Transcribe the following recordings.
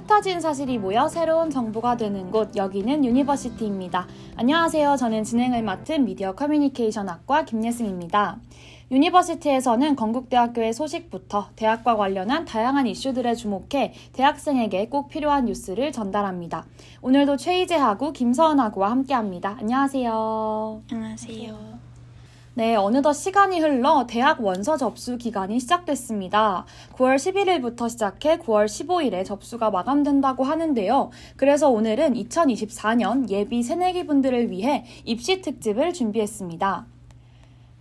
흩어진 사실이 모여 새로운 정보가 되는 곳, 여기는 유니버시티입니다. 안녕하세요. 저는 진행을 맡은 미디어 커뮤니케이션학과 김예승입니다. 유니버시티에서는 건국대학교의 소식부터 대학과 관련한 다양한 이슈들에 주목해 대학생에게 꼭 필요한 뉴스를 전달합니다. 오늘도 최희재하고 김서은하고와 함께합니다. 안녕하세요. 안녕하세요. 네, 어느덧 시간이 흘러 대학 원서 접수 기간이 시작됐습니다. 9월 11일부터 시작해 9월 15일에 접수가 마감된다고 하는데요. 그래서 오늘은 2024년 예비 새내기 분들을 위해 입시 특집을 준비했습니다.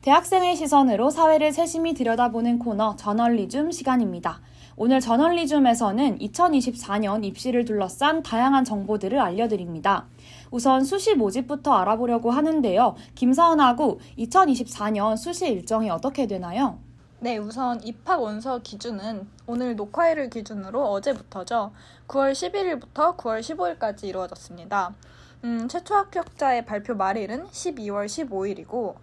대학생의 시선으로 사회를 세심히 들여다보는 코너 저널리즘 시간입니다. 오늘 저널리즘에서는 2024년 입시를 둘러싼 다양한 정보들을 알려드립니다. 우선 수시 모집부터 알아보려고 하는데요. 김서은하고 2024년 수시 일정이 어떻게 되나요? 네, 우선 입학 원서 기준은 오늘 녹화일을 기준으로 어제부터죠. 9월 11일부터 9월 15일까지 이루어졌습니다. 최초 합격자의 발표 말일은 12월 15일이고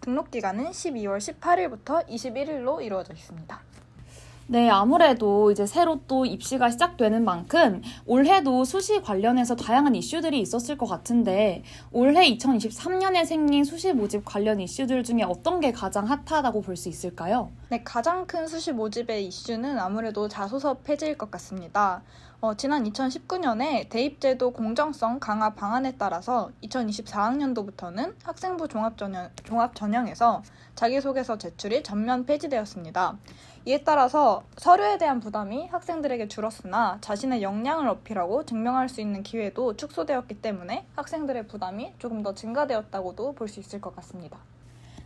등록 기간은 12월 18일부터 21일로 이루어져 있습니다. 네, 아무래도 이제 새로 또 입시가 시작되는 만큼 올해도 수시 관련해서 다양한 이슈들이 있었을 것 같은데 올해 2023년에 생긴 수시 모집 관련 이슈들 중에 어떤 게 가장 핫하다고 볼 수 있을까요? 네, 가장 큰 수시 모집의 이슈는 아무래도 자소서 폐지일 것 같습니다. 지난 2019년에 대입제도 공정성 강화 방안에 따라서 2024학년도부터는 학생부 종합전형에서 자기소개서 제출이 전면 폐지되었습니다. 이에 따라서 서류에 대한 부담이 학생들에게 줄었으나 자신의 역량을 어필하고 증명할 수 있는 기회도 축소되었기 때문에 학생들의 부담이 조금 더 증가되었다고도 볼 수 있을 것 같습니다.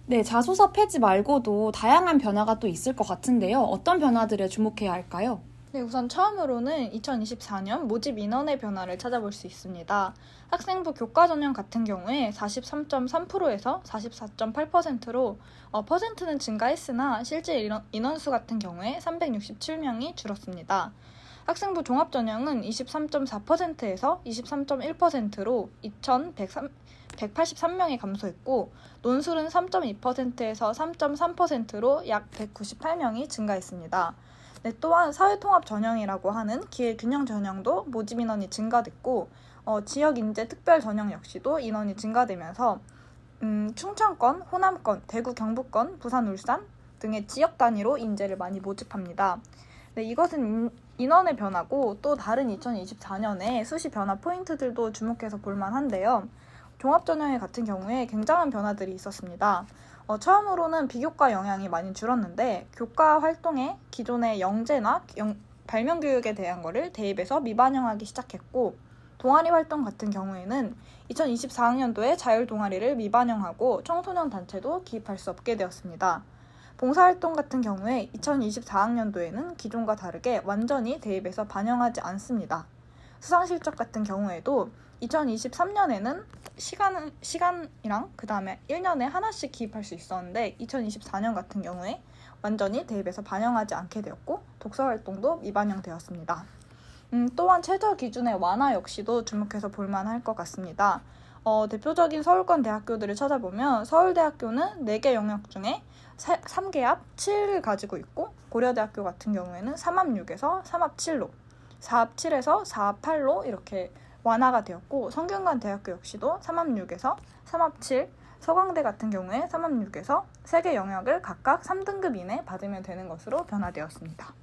네, 자소서 폐지 말고도 다양한 변화가 또 있을 것 같은데요. 어떤 변화들에 주목해야 할까요? 네, 우선 처음으로는 2024년 모집 인원의 변화를 찾아볼 수 있습니다. 학생부 교과 전형 같은 경우에 43.3%에서 44.8%로 퍼센트는 증가했으나 실제 인원수 같은 경우에 367명이 줄었습니다. 학생부 종합 전형은 23.4%에서 23.1%로 2,183명이 감소했고 논술은 3.2%에서 3.3%로 약 198명이 증가했습니다. 네, 또한 사회통합 전형이라고 하는 기회균형 전형도 모집 인원이 증가됐고 지역인재 특별 전형 역시도 인원이 증가되면서 충청권, 호남권, 대구, 경북권, 부산, 울산 등의 지역 단위로 인재를 많이 모집합니다. 네, 이것은 인원의 변화고 또 다른 2024년에 수시 변화 포인트들도 주목해서 볼만한데요. 종합전형회 같은 경우에 굉장한 변화들이 있었습니다. 처음으로는 비교과 영향이 많이 줄었는데 교과 활동에 기존의 영재나 발명교육에 대한 거를 대입해서 미반영하기 시작했고 동아리 활동 같은 경우에는 2024학년도에 자율동아리를 미반영하고 청소년 단체도 기입할 수 없게 되었습니다. 봉사활동 같은 경우에 2024학년도에는 기존과 다르게 완전히 대입해서 반영하지 않습니다. 수상실적 같은 경우에도 2023년에는 시간이랑 그 다음에 1년에 하나씩 기입할 수 있었는데 2024년 같은 경우에 완전히 대입해서 반영하지 않게 되었고 독서활동도 미반영되었습니다. 또한 최저 기준의 완화 역시도 주목해서 볼만할 것 같습니다. 대표적인 서울권 대학교들을 찾아보면 서울대학교는 4개 영역 중에 3개합 7을 가지고 있고 고려대학교 같은 경우에는 3합 6에서 3합 7로 4합 7에서 4합 8로 이렇게 완화가 되었고 성균관 대학교 역시도 3합 6에서 3합 7, 서강대 같은 경우에 3합 6에서 3개 영역을 각각 3등급 이내 받으면 되는 것으로 변화되었습니다.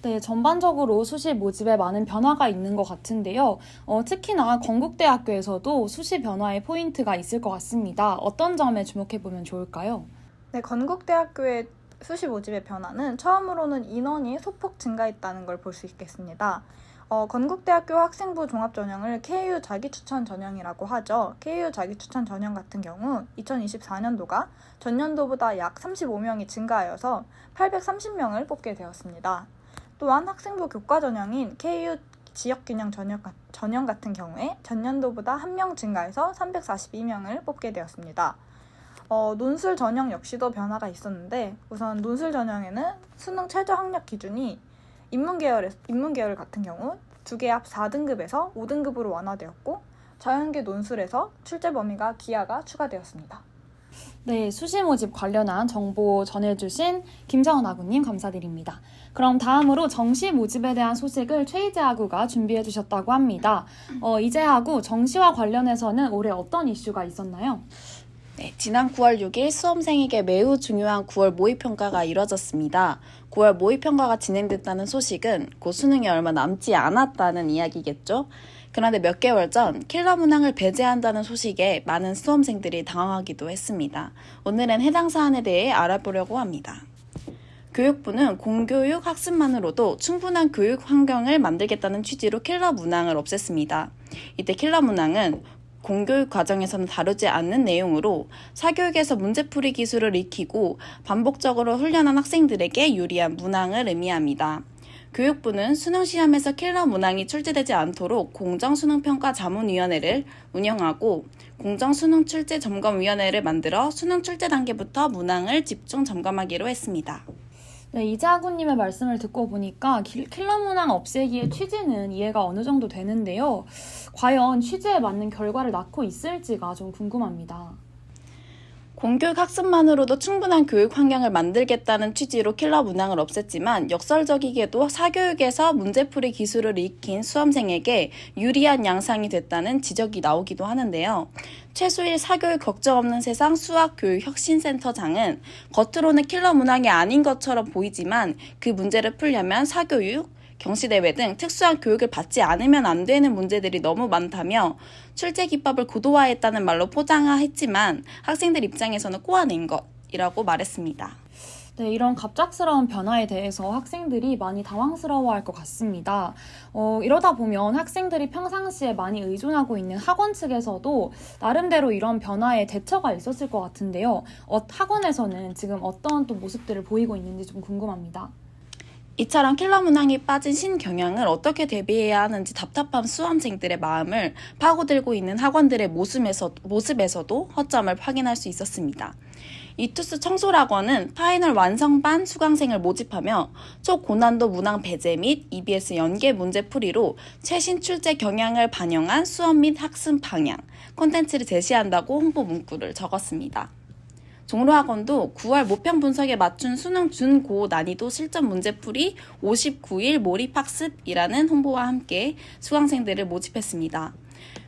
네, 전반적으로 수시 모집에 많은 변화가 있는 것 같은데요. 특히나 건국대학교에서도 수시 변화의 포인트가 있을 것 같습니다. 어떤 점에 주목해보면 좋을까요? 네, 건국대학교의 수시 모집의 변화는 처음으로는 인원이 소폭 증가했다는 걸 볼 수 있겠습니다. 건국대학교 학생부 종합전형을 KU 자기추천 전형이라고 하죠. KU 자기추천 전형 같은 경우 2024년도가 전년도보다 약 35명이 증가하여서 830명을 뽑게 되었습니다. 또한 학생부 교과 전형인 KU 지역균형 전형 같은 경우에 전년도보다 1명 증가해서 342명을 뽑게 되었습니다. 논술 전형 역시도 변화가 있었는데 우선 논술 전형에는 수능 최저 학력 기준이 인문계열 같은 경우 2개 합 4등급에서 5등급으로 완화되었고 자연계 논술에서 출제 범위가 기하가 추가되었습니다. 네, 수시 모집 관련한 정보 전해주신 김정은 아구님 감사드립니다. 그럼 다음으로 정시 모집에 대한 소식을 최희재 아구가 준비해 주셨다고 합니다. 이재 아구, 정시와 관련해서는 올해 어떤 이슈가 있었나요? 네, 지난 9월 6일 수험생에게 매우 중요한 9월 모의평가가 이뤄졌습니다. 9월 모의평가가 진행됐다는 소식은 곧 수능이 얼마 남지 않았다는 이야기겠죠? 그런데 몇 개월 전 킬러 문항을 배제한다는 소식에 많은 수험생들이 당황하기도 했습니다. 오늘은 해당 사안에 대해 알아보려고 합니다. 교육부는 공교육 학습만으로도 충분한 교육 환경을 만들겠다는 취지로 킬러 문항을 없앴습니다. 이때 킬러 문항은 공교육 과정에서는 다루지 않는 내용으로 사교육에서 문제풀이 기술을 익히고 반복적으로 훈련한 학생들에게 유리한 문항을 의미합니다. 교육부는 수능시험에서 킬러 문항이 출제되지 않도록 공정수능평가자문위원회를 운영하고 공정수능출제점검위원회를 만들어 수능 출제 단계부터 문항을 집중 점검하기로 했습니다. 네, 이재하구님의 말씀을 듣고 보니까 킬러 문항 없애기의 취지는 이해가 어느 정도 되는데요. 과연 취지에 맞는 결과를 낳고 있을지가 좀 궁금합니다. 공교육 학습만으로도 충분한 교육 환경을 만들겠다는 취지로 킬러 문항을 없앴지만 역설적이게도 사교육에서 문제풀이 기술을 익힌 수험생에게 유리한 양상이 됐다는 지적이 나오기도 하는데요. 최수일 사교육 걱정 없는 세상 수학교육혁신센터장은 겉으로는 킬러 문항이 아닌 것처럼 보이지만 그 문제를 풀려면 사교육, 경시대회 등 특수한 교육을 받지 않으면 안 되는 문제들이 너무 많다며 출제 기법을 고도화했다는 말로 포장했지만 학생들 입장에서는 꼬아낸 것이라고 말했습니다. 네, 이런 갑작스러운 변화에 대해서 학생들이 많이 당황스러워할 것 같습니다. 이러다 보면 학생들이 평상시에 많이 의존하고 있는 학원 측에서도 나름대로 이런 변화에 대처가 있었을 것 같은데요. 학원에서는 지금 어떤 또 모습들을 보이고 있는지 좀 궁금합니다. 이처럼 킬러 문항이 빠진 신경향을 어떻게 대비해야 하는지 답답한 수험생들의 마음을 파고들고 있는 학원들의 모습에서도 허점을 확인할 수 있었습니다. 이투스 청솔학원은 파이널 완성반 수강생을 모집하며 초고난도 문항 배제 및 EBS 연계 문제풀이로 최신 출제 경향을 반영한 수업 및 학습 방향, 콘텐츠를 제시한다고 홍보 문구를 적었습니다. 종로학원도 9월 모평 분석에 맞춘 수능 준고 난이도 실전 문제풀이 59일 몰입학습이라는 홍보와 함께 수강생들을 모집했습니다.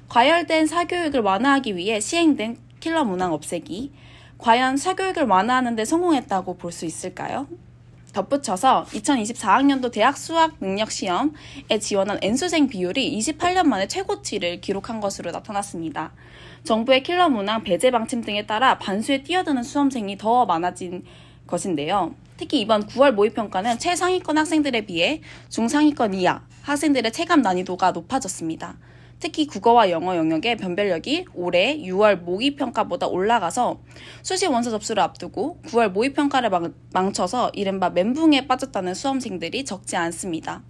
과열된 사교육을 완화하기 위해 시행된 킬러 문항 없애기, 과연 사교육을 완화하는 데 성공했다고 볼 수 있을까요? 덧붙여서 2024학년도 대학 수학 능력 시험에 지원한 N수생 비율이 28년 만에 최고치를 기록한 것으로 나타났습니다. 정부의 킬러 문항 배제 방침 등에 따라 반수에 뛰어드는 수험생이 더 많아진 것인데요. 특히 이번 9월 모의평가는 최상위권 학생들에 비해 중상위권 이하 학생들의 체감 난이도가 높아졌습니다. 특히 국어와 영어 영역의 변별력이 올해 6월 모의평가보다 올라가서 수시 원서 접수를 앞두고 9월 모의평가를 망쳐서 이른바 멘붕에 빠졌다는 수험생들이 적지 않습니다.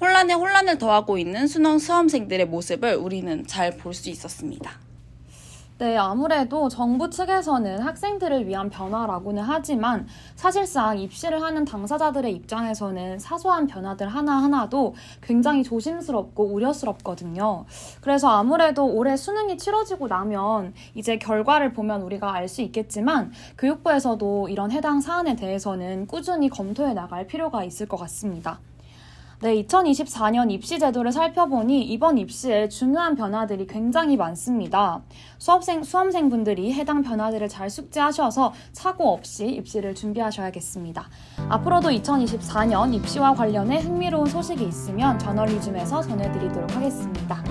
혼란에 혼란을 더하고 있는 수능 수험생들의 모습을 우리는 잘 볼 수 있었습니다. 네, 아무래도 정부 측에서는 학생들을 위한 변화라고는 하지만 사실상 입시를 하는 당사자들의 입장에서는 사소한 변화들 하나하나도 굉장히 조심스럽고 우려스럽거든요. 그래서 아무래도 올해 수능이 치러지고 나면 이제 결과를 보면 우리가 알 수 있겠지만 교육부에서도 이런 해당 사안에 대해서는 꾸준히 검토해 나갈 필요가 있을 것 같습니다. 네, 2024년 입시 제도를 살펴보니 이번 입시에 중요한 변화들이 굉장히 많습니다. 수험생분들이 해당 변화들을 잘 숙지하셔서 사고 없이 입시를 준비하셔야겠습니다. 앞으로도 2024년 입시와 관련해 흥미로운 소식이 있으면 저널리즘에서 전해드리도록 하겠습니다.